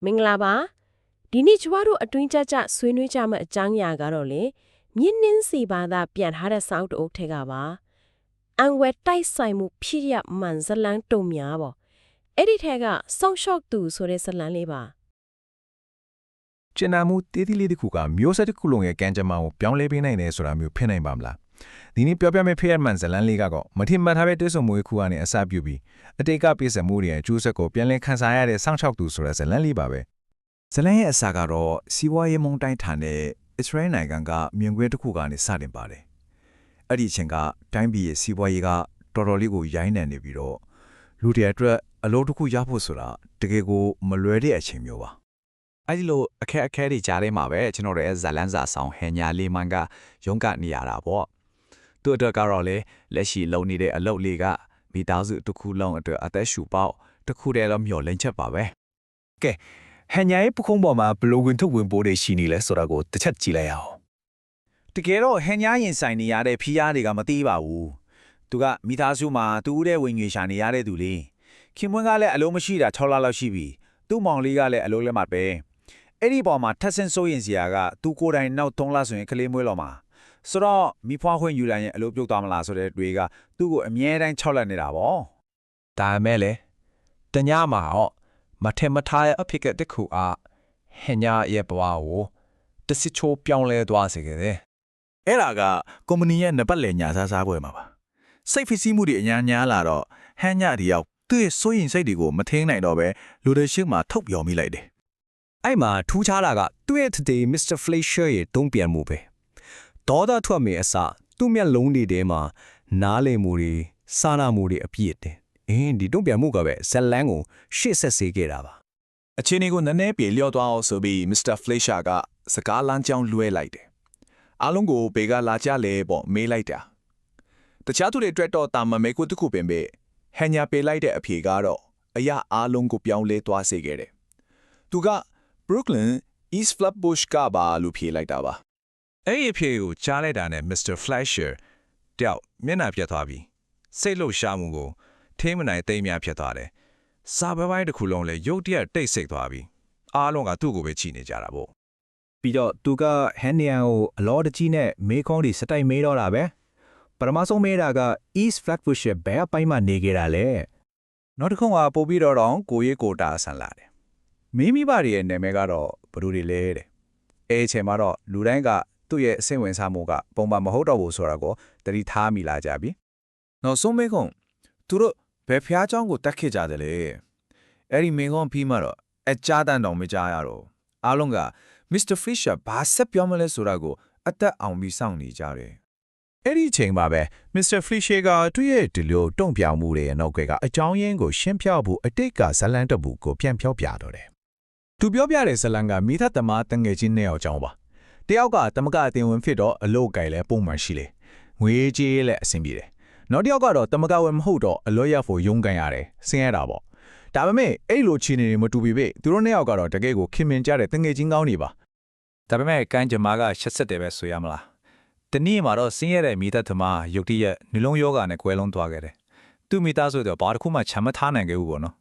မင်္ဂလာပါဒီနေ့ကျမတို့အတွင်းကြကြဆွေးနွေးကြမယ့်အကြောင်းအရာကတော့လေမြင်းနှင်းစီပါသာပြန်ထားတဲ့စောက်တအုပ်ထဲကပါအန်ဝဲတိုက်ဆိုင်မှုဖြစ်ရမှန်ဇလန်းတုံများပေါ့အဲ့ဒီထဲကဆောင်းလျှော့သူဆိုတဲ့ဇလန်းလေးပါကျန်နာမှုတေးသီးလေးတစ်ခုကမျိုးဆက်တစ်ခုလုံးရဲ့ကံကြမ္မာကိုပြောင်းလဲပေးနိုင်တယ်ဆိုတာမျိုးဖြစ်နိုင်ပါမလားဒီနေ့ပြောပြမယ့်ဖေးရမှန်ဇလန်းလေးကတော့မထင်မှတ်ထားတဲ့တွဲဆုံမှုတစ်ခုကနေအစပြုပြီးအတိတ်ကပြည့်စုံမှုတွေရဲ့အကျိုးဆက်ကိုပြန်လည်ခန်းစားရတဲ့စောင့်ရှောက်သူဆိုတဲ့ဇလန်းလေးပါပဲဇလန်းရဲ့အစကတော့စီးပွားရေးမုန်တိုင်းထန်တဲ့အစ္စရေးနိုင်ငံကမြင်ကွင်းတစ်ခုကနေစတင်ပါတယ်အဲ့ဒီအချိန်ကတိုင်းပြည်ရဲ့စီးပွားရေးကတော်တော်လေးကိုရိုင်းနှံနေပြီးတော့လူတွေအတွက်အလုပ်တစ်ခုရဖို့ဆိုတာတကယ်ကိုမလွယ်တဲ့အချိန်မျိုးပါအဲ့ဒီလိုအခက်အခဲတွေကြားထဲမှာပဲကျွန်တော်တို့ရဲ့ဇလန်းစာဆောင်ဟန်ညာလေးမန်ကရုန်းကနေရတာပေါ့သူ့အတွက်ကတော့လေလက်ရှိလုံနေတဲ့အလုပ်လေးကမိသားစုတစ်ခုလုံးအတွက်အသက်ရှူပေါက်တစ်ခုတည်းတော့မျှော်လင့်ချက်ပါပဲကဲဟန်ညာရဲ့ပခုံးပေါ်မှာဘလိုဝင်ထုတ်ဝင်ပိုးတွေရှိနေလဲဆိုတာကိုတစ်ချက်ကြည့်လိုက်အောင်တကယ်တော့ဟန်ညာရင်ဆိုင်နေရတဲ့ဖိအားတွေကမသေးပါဘူးသူကမိသားစုမှာသူ့တဲ့ဝင်ငွေရှာနေရတဲ့သူလေးခင်မွန်းကလည်းအလုံးမရှိတာ6လလောက်ရှိပြီသူ့မောင်လေးကလည်းအလုံးလက်မှတ်ပဲအဲ့ဒီပေါ်မှာထပ်ဆင့်စိုးရင်စရာကသူကိုယ်တိုင်နောက်3လဆိုရင်ကလေးမွေးတော့မှာဆိုတော့မိဖွားခွင့်ယူလိုက်ရင်အလုပ်ပြုတ်သွားမလားဆိုတဲ့တွေကသူ့ကိုအမြဲတမ်း6လက်နေတာပေါ့ဒါမဲ့လေတညမှာဟောမထင်မထားတဲ့အဖြစ်ကတခုအားဟင်ညာရဲ့ဘဝကိုတစစ်ချိုးပြောင်းလဲသွားစေခဲ့တယ်အဲ့ဒါကကုမ္ပဏီရဲ့နပတ်လည်ညာစားပွဲမှာပါစိတ်ဖိစီးမှုတွေအများများလာတော့ဟန်ညာဒီရောက်သူ့ရဲ့စိုးရင်စိတ်တွေကိုမထင်းနိုင်တော့ပဲလူတွေရှိမှထုတ်ပြောမိလိုက်တယ်အဲ့မှာထူးခြားတာကသူ့ရဲ့ today Mr. Fleischer ရဲ့တုံ့ပြန်မှုပဲဒေါသထွက်မြေအစသူ့မျက်လုံးတွေထဲမှာနားလည်မှုတွေစာနာမှုတွေအပြည့်တယ်ဒီတုံ့ပြန်မှုကပဲဇလန်းကိုရှေ့ဆက်စေခဲ့တာပါအချင်းကိုနည်းနည်းပြေလျော့သွားအောင်ဆိုပြီး Mr. Fleischer ကစကားလမ်းကြောင်းလွှဲလိုက်တယ်အားလုံးကိုဘေကလာကြလဲပေါ့မေးလိုက်တာတခြားသူတွေအတွက်တော့တာမမဲကိုတခုပင်ပဲဟန်ညာပေးလိုက်တဲ့အဖြေကတော့အရာအားလုံးကိုပြောင်းလဲသွားစေခဲ့တယ်သူက Brooklyn East Flatbush ကပါလို့ဖြေလိုက်တာပါအဲ့ဒီအဖြေကိုကြားလိုက်တာနဲ့ Mr. Fleischer တယောက်မျက်နှာပြတ်သွားပြီစိတ်လှုပ်ရှားမှုကိုထိမနိုင်သိမ်းများဖြစ်သွားတယ်စာပွဲပိုင်းတစ်ခုလုံးလည်းရုတ်တရက်တိတ်ဆိတ်သွားပြီအားလုံးကသူ့ကိုပဲချီနေကြတာပေါ့ပြီးတော့သူကဟန်နီယန်ကိုအလောတကြီးနဲ့မေးခွန်းတွေစတိုက်မေးတော့တာပဲပထမဆုံးမေးတာက East Flatbush ရဲ့ဘယ်အပိုင်းမှာနေခဲ့တာလဲနောက်တစ်ခုကပို့ပြီးတော့ကိုရေးကိုတာဆန်လာတယ်မိမိပါရဲ့နာမည်ကတော့ဘယ်လိုတွေလဲတဲ့အဲအချိန်မှာတော့လူတိုင်းကသူ့ရဲ့အဆင့်ဝင်စားမှုကပုံမှန်မဟုတ်တော့ဘူးဆိုတာကိုသတိထားမိလာကြပြီနောက်ဆုံးမေးခွန်းသူတို့ဘယ်ဖျားเจ้าကိုတက်ခဲ့ကြတယ်လဲအဲ့ဒီမေးခွန်းပြီးမှတော့အကြတန်တော်မကြားရတော့အားလုံးက Mr. Fleischer ဘာဆက်ပြောမလဲဆိုတာကိုအသက်အောင်ပြီးစောင့်နေကြတယ်အဲ့ဒီအချိန်မှာပဲ Mr. Fleischer ကသူ့ရဲ့ဒီလိုတုံ့ပြောင်မှုတွေရဲ့နောက်ကွယ်ကအကြောင်းရင်းကိုရှင်းပြဖို့အတိတ်ကဇလန်းတပူကိုပြန်ပြောပြတော့တယ်သူပြောပြတဲ့ဇလန်းကမိသက်သမားတငယ်ချင်းနှစ်ယောက်ကြောင်းပါတယောက်ကတမကအတင်ဝင်ဖြစ်တော့အလုပ်ကိုင်လဲပုံမှန်ရှိလေငွေကြေးလည်းအဆင်ပြေတယ်နောက်တစ်ယောက်ကတော့တမကဝင်မဟုတ်တော့အလွတ်ရဖို့ရုန်းကန်ရတယ်ဆင်းရတာပေါ့ဒါပေမဲ့အဲ့လိုခြေနေတွေမတူပေပေသူတို့နှစ်ယောက်ကတော့တကယ်ကိုခင်မင်ကြတဲ့တငယ်ချင်းကောင်းတွေပါဒါပေမဲ့ကန်းကြမားကရှက်ဆက်တယ်ပဲဆိုရမလားတနည်းမှာတော့ဆင်းရတဲ့မိသက်သမားရုတ်တရက်နှလုံးယောဂနဲ့ကွဲလုံးသွားခဲ့တယ်သူ့မိသားစုတော့ဘာတစ်ခုမှချမ်းမထားနိုင်ခဲ့ဘူးပေါ့နော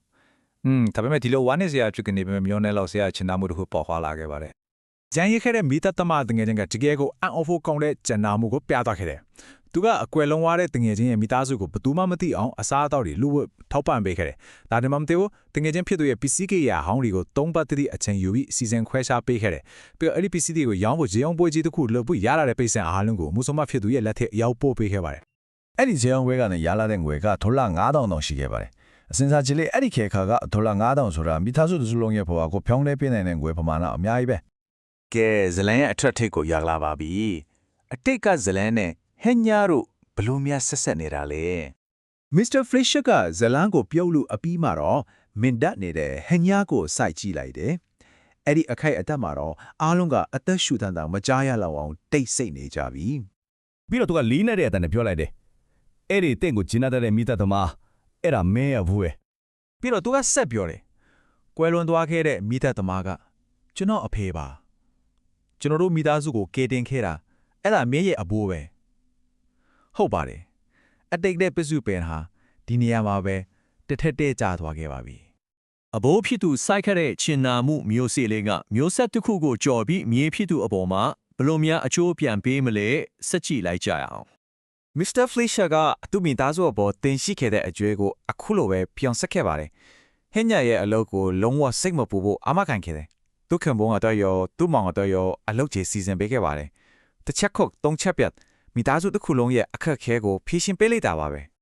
်ဒါပေမဲ့ဒီလိုဝမ်းနေစရာဖြစ်ကနေပဲမျောနေလောက်စရာချင်နာမှုတစ်ခုပေါ်လာခဲ့ပါတယ်။ကြံရခဲ့တဲ့မိသက်သမားတငယ်ချင်းကတကယ်ကိုအန်အော်ဖို့ကောင်းတဲ့ကျန်နာမှုကိုပြသခဲ့တယ်။သူကအကွယ်လုံးသွားတဲ့တငယ်ချင်းရဲ့မိသားစုကိုဘယ်သူမှမသိအောင်အစားအသောက်တွေလူဝတ်ထောက်ပံ့ပေးခဲ့တယ်။ဒါတမမသေးဘူးတငယ်ချင်းဖြစ်သူရဲ့ပစ္စည်းကိရိယာဟောင်းတွေကို3ပတ်တိအချိန်ယူပြီးစီစဉ်ခွဲခြားပေးခဲ့တယ်။ပြီးတော့အဲ့ဒီပစ္စည်းတွေကိုရောင်းဖို့ဂျေအောင်ပွဲကြီးတစ်ခုလုပ်ပြီးရလာတဲ့ပိတ်စံအားလုံးကိုမူဆမဖြစ်သူရဲ့လက်ထက်ရောက်ပို့ပေးခဲ့ပါတယ်။အဲ့ဒီဂျေအောင်ပွဲကနေရလာတဲ့ငွေက$9000တောင်ရှိခဲ့ပါတယ်။အစင်စာကြီးလေးအဲ့ဒီခေတ်ခါက$9000ဆိုတာမိသားစုတစ်စုလုံးရဲ့ဘဝကိုဖြောင်းလဲပေးနိုင်တဲ့ငွေပမာဏအများကြီးပဲကဲဇလန်ရဲ့အထက်ထိပ်ကိုရောက်လာပါပြီအတိတ်ကဇလန်နဲ့ဟန်ညာတို့ဘလို့များဆက်ဆက်နေတာလဲ Mr. Fleischer ကဇလန်ကိုပြုတ်လို့အပြီးမှာတော့မင်ဒတ်နေတဲ့ဟန်ညာကိုစိုက်ကြည့်လိုက်တယ်အဲ့ဒီအခိုက်အတန့်မှာတော့အားလုံးကအသက်ရှူတန်တာမကြားရလောက်အောင်တိတ်ဆိတ်နေကြပြီပြီးတော့သူကလီးနေတဲ့အတန်နဲ့ပြောလိုက်တယ်အဲ့ဒီတင့်ကိုဂျင်းနာတဲ့မိသားသမားအဲ့ဒါမင်းရဘူးပဲပြီးတော့သူကဆက်ပြောတယ်ကွယ်လွန်သွားခဲ့တဲ့မိသားသမားကကျွန်တော်အဖေပါကျွန်တော်တို့မိသားစုကိုကေတင်ခဲ့တာအဲ့ဒါမင်းရဲ့အဘိုးပဲဟုတ်ပါတယ်အတိတ်တဲ့ပစ္စုပန်ဟာဒီနေရာမှာပဲတထက်တဲ့ကြာသွားခဲ့ပါပြီ အဘိုးဖြစ်သူစိုက်ခတဲ့ချင်နာမှုမျိုးစေ့လေးကမျိုးဆက်တစ်ခုကိုကြော်ပြီးမြေဖြစ်သူအပေါ်မှာဘလို့များအချိုးပြန်ပေးမလဲစက်ကြည့်လိုက်ကြရအောင် Mr. Fleischer ကသူ့မိသားစုအပေါ်တင်ရှိခဲ့တဲ့အကျွေးကိုအခုလိုပဲပြောင်းဆက်ခဲ့ပါတယ်။ဟင်းညာရဲ့အလုပ်ကိုလုံးဝစိတ်မပူဖို့အာမခံခဲ့တယ်။သူခင်ဘုံကတော့ရောသူ့မောင်ကတော့ရောအလုပ်ကြီးစီစဉ်ပေးခဲ့ပါတယ်။တစ်ချက်ခုတ်သုံးချက်ပြတ်မိသားစုတစ်ခုလုံးရဲ့အခက်အခဲကိုဖြေရှင်းပေးလိုက်တာပါပဲ။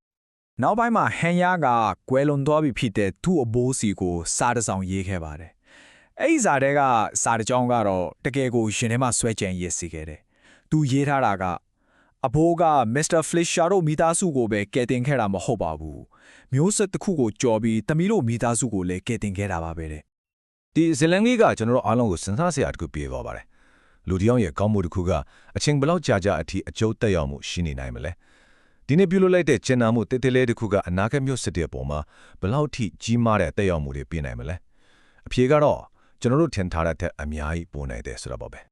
နောက်ပိုင်းမှာဟန်ယာကကွယ်လွန်သွားပြီဖြစ်တဲ့သူ့အဘိုးစီကိုစားတစ်ဆောင်ရေးခဲ့ပါတယ်။အဲ့ဒီဇာတဲ့ကစားတစ်ကြောင်းကတော့တကယ်ကိုရှင်ထဲမှာဆွဲကြံရည်စီခဲ့တယ်။သူရေးထားတာကအဘိုးက Mr. Fleischer တို့မိသားစုကိုပဲကယ်တင်ခဲ့တာမဟုတ်ပါဘူးမျိုးဆက်တစ်ခုကိုကြော်ပြီးတမီးတို့မိသားစုကိုလည်းကယ်တင်ခဲ့တာပါပဲတဲ့ ဒီဇလန်လေးကကျွန်တော်တို့အားလုံးကိုစဉ်းစားစရာတစ်ခုပြေသွားပါတယ်လူတစ်ယောက်ရဲ့ကောင်းမှုတစ်ခုကအချိန်ဘလောက်ကြာကြာအထိအကျိုးသက်ရောက်မှုရှိနေနိုင်မလဲဒီနေ့ပြုလုပ်လိုက်တဲ့ကျင်နာမှုတေးသေးလေးတစ်ခုကအနာဂတ်မျိုးစစ်တဲ့ပုံမှာဘလောက်ထိကြီးမားတဲ့သက်ရောက်မှုတွေပြနိုင်မလဲအဖြေကတော့ကျွန်တော်တို့ထင်ထားတဲ့အများကြီးပိုနိုင်တယ်ဆိုတော့ပါပဲ